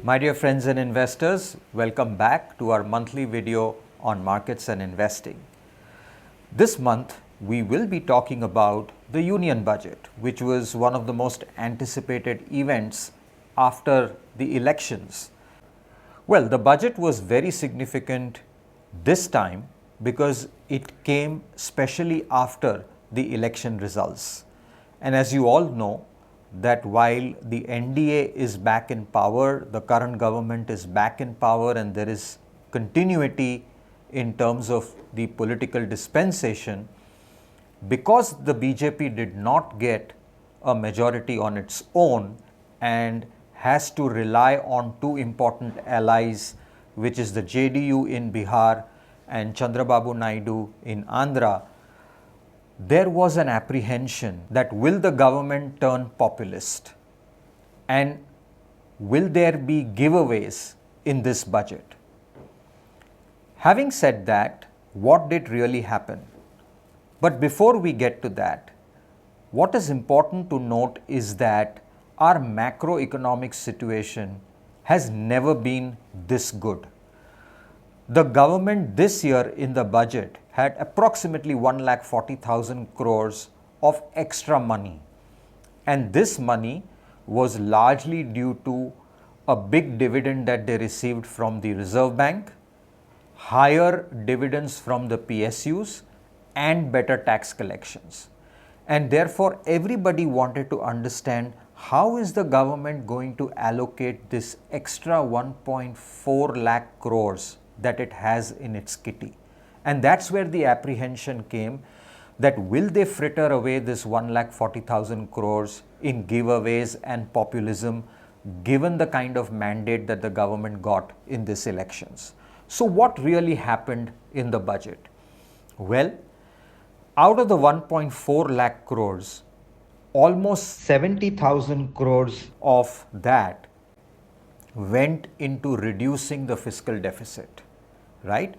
My dear friends and investors, welcome back to our monthly video on markets and investing. This month, we will be talking about the Union Budget, which was one of the most anticipated events after the elections. Well, the budget was very significant this time because it came specially after the election results. And as you all know, that while the NDA is back in power, the current government is back in power, and there is continuity in terms of the political dispensation, because the BJP did not get a majority on its own and has to rely on two important allies, which is the JDU in Bihar and Chandrababu Naidu in Andhra, there was an apprehension that will the government turn populist and will there be giveaways in this budget? Having said that, what did really happen? But before we get to that, what is important to note is that our macroeconomic situation has never been this good. The government this year in the budget had approximately 1,40,000 crores of extra money, and this money was largely due to a big dividend that they received from the Reserve Bank, higher dividends from the PSUs, and better tax collections. And therefore, everybody wanted to understand how is the government going to allocate this extra 1.4 lakh crores that it has in its kitty. And that's where the apprehension came, that will they fritter away this 1,40,000 crores in giveaways and populism, given the kind of mandate that the government got in these elections. So what really happened in the budget? Well, out of the 1.4 lakh crores, almost 70,000 crores of that went into reducing the fiscal deficit, right?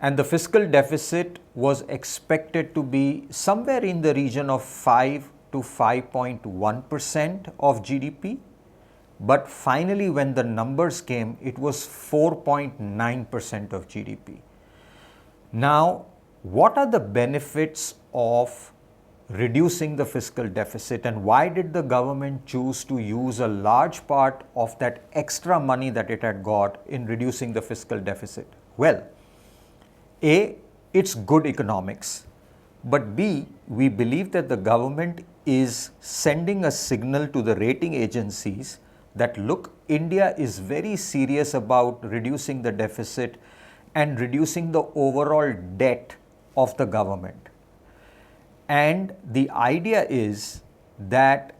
And the fiscal deficit was expected to be somewhere in the region of 5 to 5.1% of GDP. But finally, when the numbers came, it was 4.9% of GDP. Now, what are the benefits of reducing the fiscal deficit, and why did the government choose to use a large part of that extra money that it had got in reducing the fiscal deficit? Well, A, it's good economics, but B, we believe that the government is sending a signal to the rating agencies that look, India is very serious about reducing the deficit and reducing the overall debt of the government. And the idea is that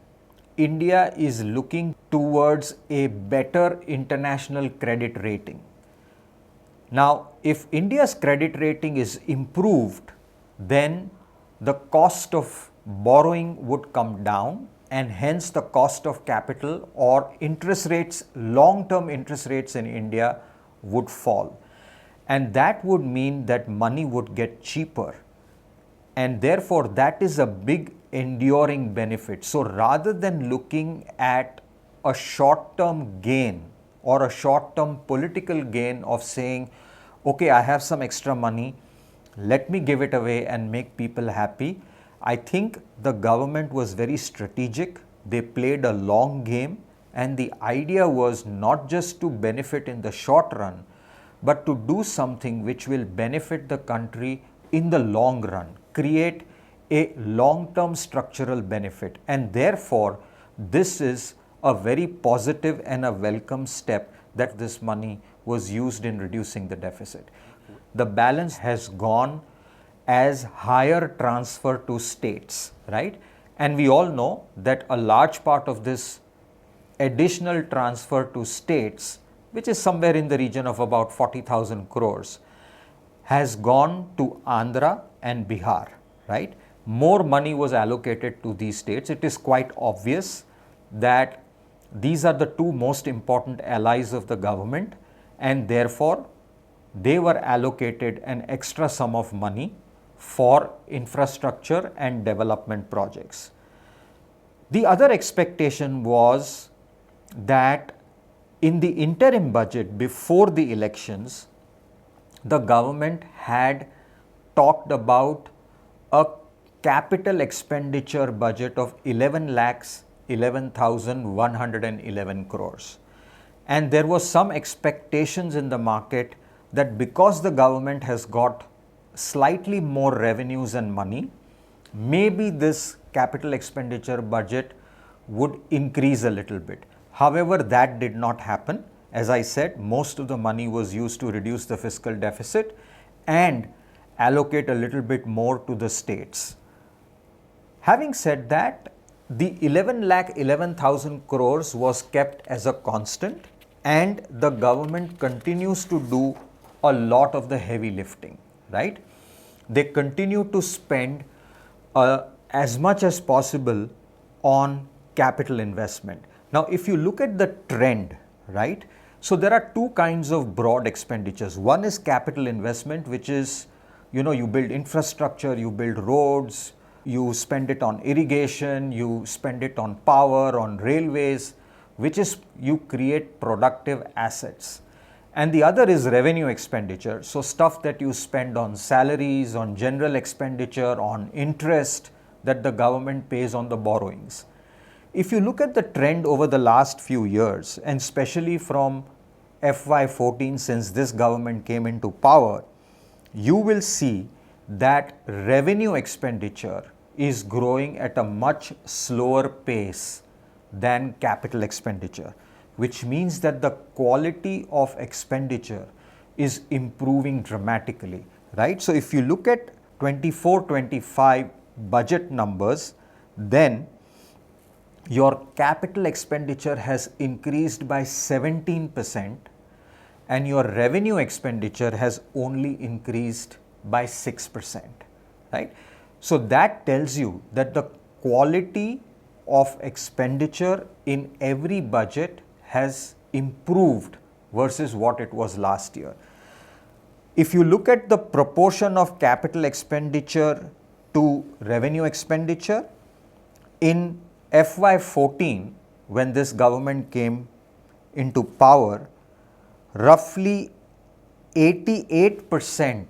India is looking towards a better international credit rating. Now, if India's credit rating is improved, then the cost of borrowing would come down, and hence the cost of capital or interest rates, long-term interest rates in India would fall. And that would mean that money would get cheaper. And therefore, that is a big enduring benefit. So rather than looking at a short-term gain or a short-term political gain of saying, okay, I have some extra money, let me give it away and make people happy, I think the government was very strategic. They played a long game, and the idea was not just to benefit in the short run, but to do something which will benefit the country in the long run, create a long-term structural benefit. And therefore, this is a very positive and a welcome step that this money was used in reducing the deficit. The balance has gone as higher transfer to states, right? And we all know that a large part of this additional transfer to states, which is somewhere in the region of about 40,000 crores, has gone to Andhra and Bihar, right? More money was allocated to these states. It is quite obvious that these are the two most important allies of the government, and therefore they were allocated an extra sum of money for infrastructure and development projects. The other expectation was that In the interim budget before the elections, the government had talked about a capital expenditure budget of 11 lakhs 11,111 crores. And there was some expectations in the market that because the government has got slightly more revenues and money, maybe this capital expenditure budget would increase a little bit. However, that did not happen. As I said, most of the money was used to reduce the fiscal deficit and allocate a little bit more to the states. Having said that, the 11 lakh 11,000 crores was kept as a constant, and the government continues to do a lot of the heavy lifting, right? They continue to spend as much as possible on capital investment. Now, if you look at the trend, right? So there are two kinds of broad expenditures. One is capital investment, which is, you build infrastructure, you build roads, you spend it on irrigation, you spend it on power, on railways, which is you create productive assets. And the other is revenue expenditure. So stuff that you spend on salaries, on general expenditure, on interest that the government pays on the borrowings. If you look at the trend over the last few years, and especially from FY14, since this government came into power, you will see that revenue expenditure is growing at a much slower pace than capital expenditure, which means that the quality of expenditure is improving dramatically, right? So if you look at 24-25 budget numbers, then your capital expenditure has increased by 17% and your revenue expenditure has only increased by 6%, right? So that tells you that the quality of expenditure in every budget has improved versus what it was last year. If you look at the proportion of capital expenditure to revenue expenditure, in FY14, when this government came into power, roughly 88%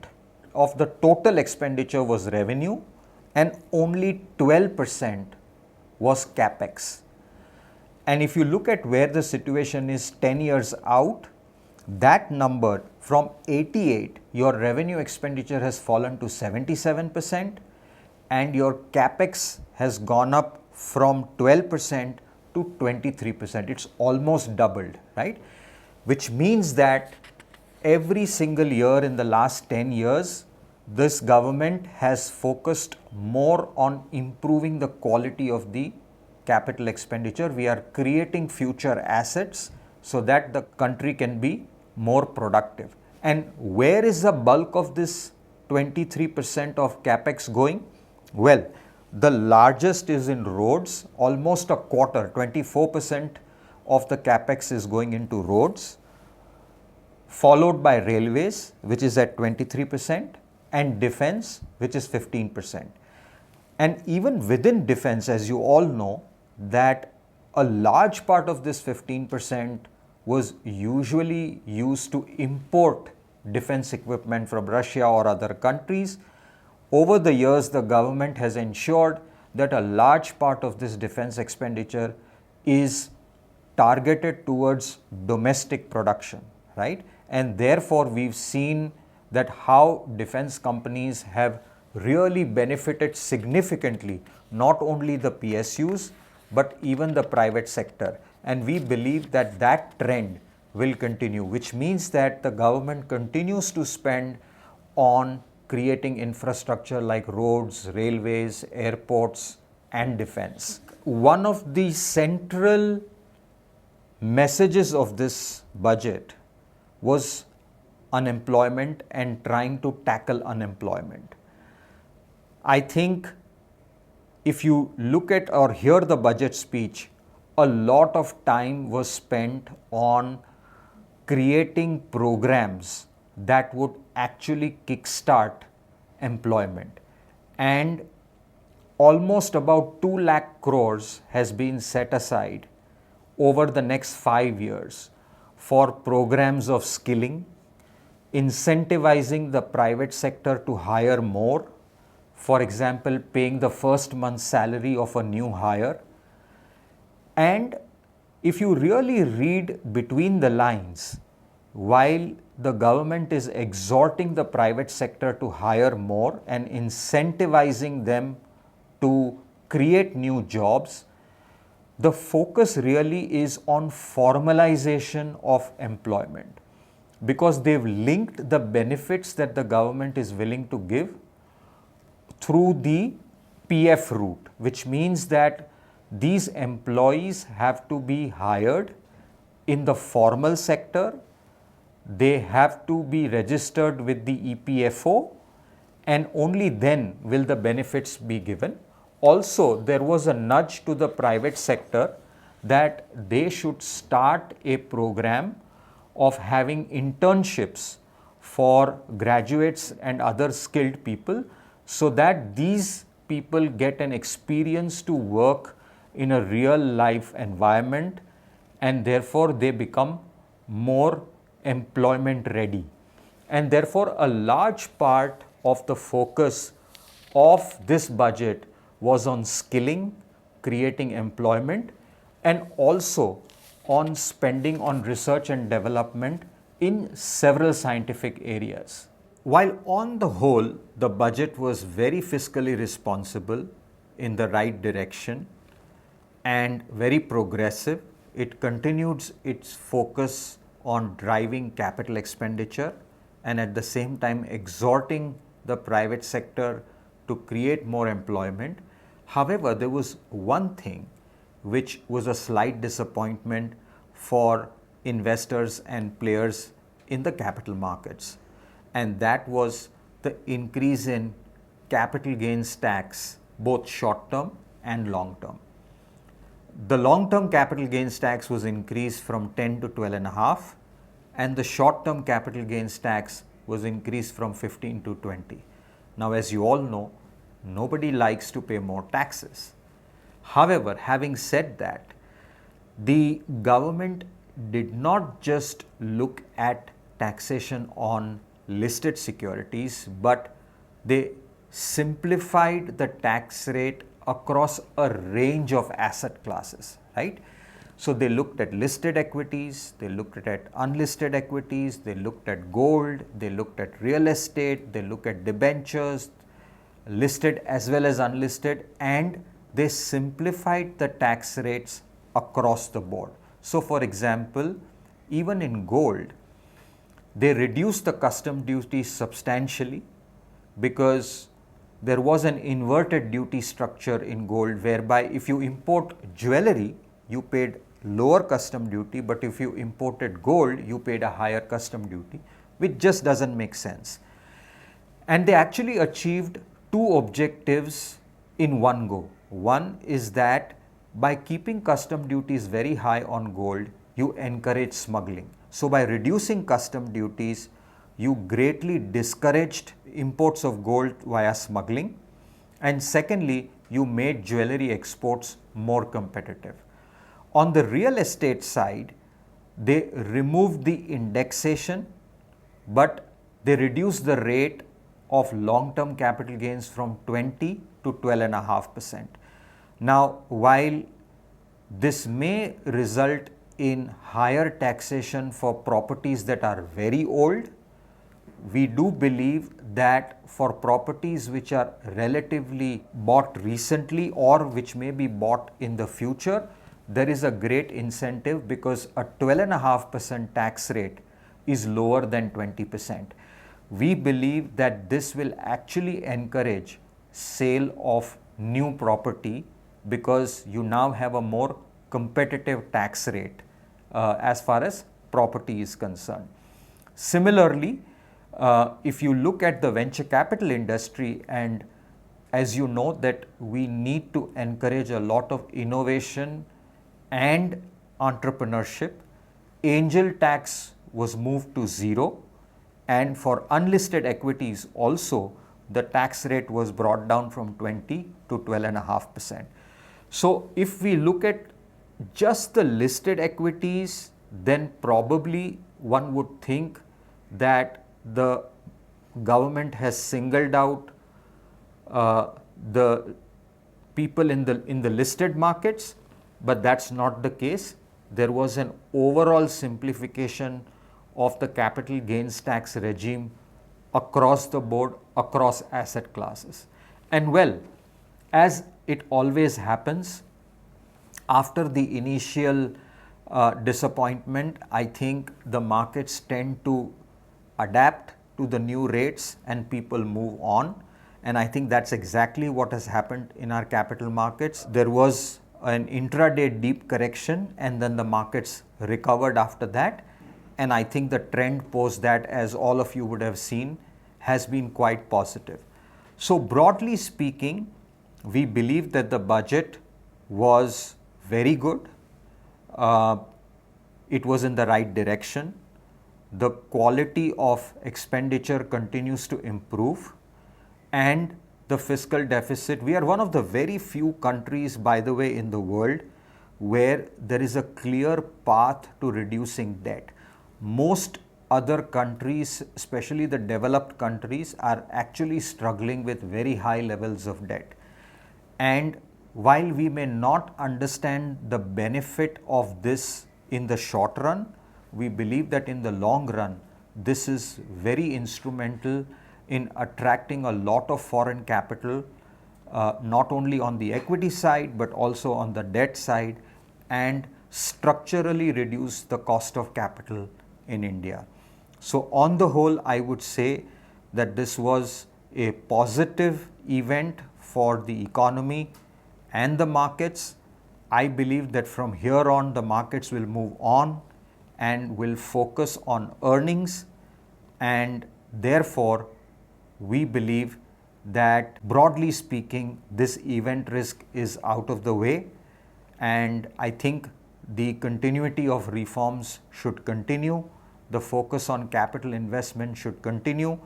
of the total expenditure was revenue and only 12% was capex. And if you look at where the situation is 10 years out, that number from 88, your revenue expenditure has fallen to 77% and your capex has gone up from 12% to 23%. It's almost doubled, right? Which means that every single year in the last 10 years, this government has focused more on improving the quality of the capital expenditure. We are creating future assets so that the country can be more productive. And where is the bulk of this 23% of capex going? Well, the largest is in roads, almost a quarter, 24% of the capex is going into roads, followed by railways, which is at 23%, and defense, which is 15%. And even within defense, as you all know, that a large part of this 15% was usually used to import defense equipment from Russia or other countries. Over the years, the government has ensured that a large part of this defense expenditure is targeted towards domestic production, right? And therefore, we've seen that how defense companies have really benefited significantly, not only the PSUs, but even the private sector. And we believe that that trend will continue, which means that the government continues to spend on creating infrastructure like roads, railways, airports, and defense. One of the central messages of this budget was unemployment and trying to tackle unemployment. I think if you look at or hear the budget speech, a lot of time was spent on creating programs that would actually kickstart employment. And almost about 2 lakh crores has been set aside over the next 5 years for programs of skilling, incentivizing the private sector to hire more, for example, paying the first month's salary of a new hire. And if you really read between the lines, while the government is exhorting the private sector to hire more and incentivizing them to create new jobs, the focus really is on formalization of employment, because they've linked the benefits that the government is willing to give through the PF route, which means that these employees have to be hired in the formal sector, they have to be registered with the EPFO, and only then will the benefits be given. Also, there was a nudge to the private sector that they should start a program of having internships for graduates and other skilled people, so that these people get an experience to work in a real life environment, and therefore they become more employment ready. And therefore a large part of the focus of this budget was on skilling, creating employment, and also on spending on research and development in several scientific areas. While on the whole, the budget was very fiscally responsible, in the right direction, and very progressive, it continued its focus on driving capital expenditure and at the same time exhorting the private sector to create more employment. However, there was one thing which was a slight disappointment for investors and players in the capital markets, and that was the increase in capital gains tax, both short term and long term. The long term capital gains tax was increased from 10 to 12.5, and the short term capital gains tax was increased from 15 to 20. Now, as you all know, nobody likes to pay more taxes. However, having said that, the government did not just look at taxation on listed securities, but they simplified the tax rate across a range of asset classes, right? So they looked at listed equities, they looked at unlisted equities, they looked at gold, they looked at real estate, they looked at debentures, listed as well as unlisted, and they simplified the tax rates across the board. So for example, even in gold, they reduced the custom duty substantially, because there was an inverted duty structure in gold, whereby if you import jewelry, you paid lower custom duty, but if you imported gold, you paid a higher custom duty, which just doesn't make sense. And they actually achieved two objectives in one go. One is that by keeping custom duties very high on gold, you encourage smuggling. So by reducing custom duties, you greatly discouraged imports of gold via smuggling, and secondly, you made jewelry exports more competitive. On the real estate side, they removed the indexation, but they reduced the rate of long-term capital gains from 20 to 12.5%. Now, while this may result in higher taxation for properties that are very old, we do believe that for properties which are relatively bought recently or which may be bought in the future, there is a great incentive, because a 12.5% tax rate is lower than 20%. We believe that this will actually encourage sale of new property, because you now have a more competitive tax rate as far as property is concerned. Similarly, if you look at the venture capital industry, and as you know that we need to encourage a lot of innovation and entrepreneurship, angel tax was moved to 0, and for unlisted equities also the tax rate was brought down from 20 to 12.5%. So if we look at just the listed equities, then probably one would think that the government has singled out the people in the listed markets, but that's not the case. There was an overall simplification of the capital gains tax regime across the board, across asset classes. And well, as it always happens, after the initial disappointment, I think the markets tend to adapt to the new rates and people move on. And I think that's exactly what has happened in our capital markets. There was an intraday deep correction and then the markets recovered after that. And I think the trend post that, as all of you would have seen, has been quite positive. So broadly speaking, we believe that the budget was very good. It was in the right direction. The quality of expenditure continues to improve, and the fiscal deficit, we are one of the very few countries, by the way, in the world where there is a clear path to reducing debt. Most other countries, especially the developed countries, are actually struggling with very high levels of debt. And while we may not understand the benefit of this in the short run, we believe that in the long run, this is very instrumental in attracting a lot of foreign capital, not only on the equity side, but also on the debt side, and structurally reduce the cost of capital in India. So on the whole, I would say that this was a positive event for the economy and the markets. I believe that from here on, the markets will move on and will focus on earnings, and therefore we believe that broadly speaking, this event risk is out of the way, and I think the continuity of reforms should continue. The focus on capital investment should continue.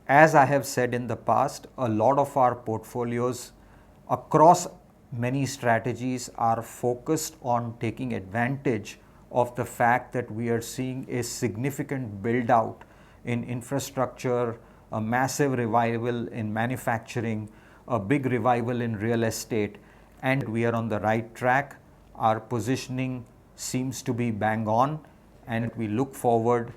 As I have said in the past, a lot of our portfolios across many strategies are focused on taking advantage of the fact that we are seeing a significant build out in infrastructure, a massive revival in manufacturing, a big revival in real estate, and we are on the right track. Our positioning seems to be bang on, and we look forward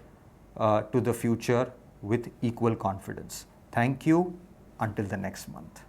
to the future with equal confidence. Thank you. Until the next month.